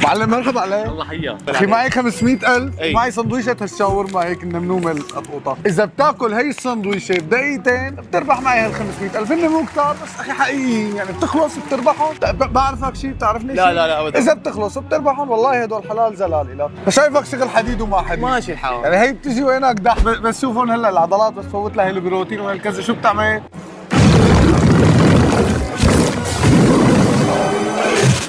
معلم مرحبا عليك. الله حياك. اخي معي 500,000 أي. معي سندويشة هالشاورما هيك منومة القطوطة. إذا بتاكل هي السندويشة بدقيقتين بتربح معي هال 500,000. هن مو كتار بس أخي حقيقيين، يعني بتخلص بتربحهم. بعرفك شيء بتعرفني شيء؟ لا أبدا. إذا بتخلص بتربحهم والله هدول حلال زلالي. لا شايفك شغل حديد وما حديد. ماشي الحال. يعني هي بتجي وينك دح بس شوفهم هلا العضلات بس فوت لها البروتين وهالكذا شو بتعمل؟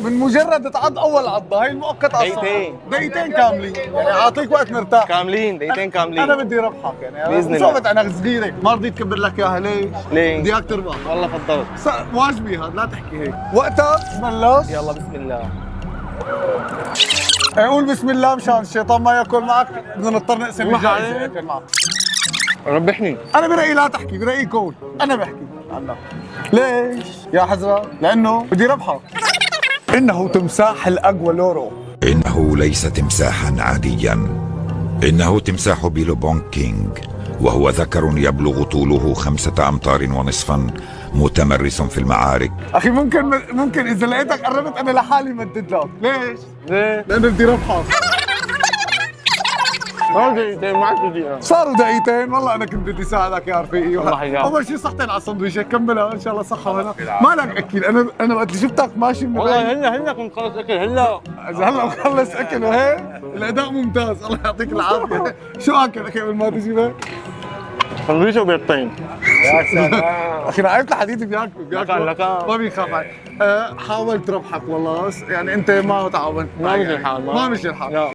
من مجرد تعض اول عضه هي المؤقت على دقيقتين. دقيقتين كاملين، يعني اعطيك وقت مرتاح. كاملين دقيقتين كاملين. انا بدي ربحك يعني بإذن الله. شوفت انا صغيره ما رضيت اكبر لك اياها. ليش؟ ليه؟ بدي اياك تربح. والله فضلت. واجبي هذا لا تحكي هيك. وقتها بلش. يلا بسم الله. قول بسم الله مشان الشيطان ما ياكل معك. بدنا نضطر نقسم روح الجائزه عليه. ياكل معك. ربحني. انا برايي لا تحكي، برايي كول. انا بحكي عنك. ليش؟ يا حزرة؟ لانه بدي ربحك. انه تمساح الاقوى لورو. إنه ليس تمساحا عاديا، إنه تمساح بيلوبونج كينج، وهو ذكر يبلغ طوله 5 أمتار ونصفا، متمرس في المعارك. اخي ممكن اذا لقيتك قربت انا لحالي مدد لك. ليش؟ ليه؟ لانه بدي ربحك. دقيقتين معك دقيقة. صاروا دقيقتين والله انا كنت بدي ساعدك يا رفيقي. الله يحييك. اول شيء صحتين على السندويشه كملها ان شاء الله صحه وهنا. مالك اكيد انا وقت اللي شفتك ماشي من والله بعيد. هلا كنت خلص اكل هلا. اذا هلا مخلص اكل وهيك الاداء ممتاز. الله يعطيك العافيه. شو اكل اخي قبل ما تجي بقى؟ سندويشة وبيضتين. يا سلام اخي نعيمة الحديد بياكل لكان. ما بيخاف عليك. حاول تربحك والله يعني انت ما هو تعاونت ما مشي الحال. ما مشي الحال.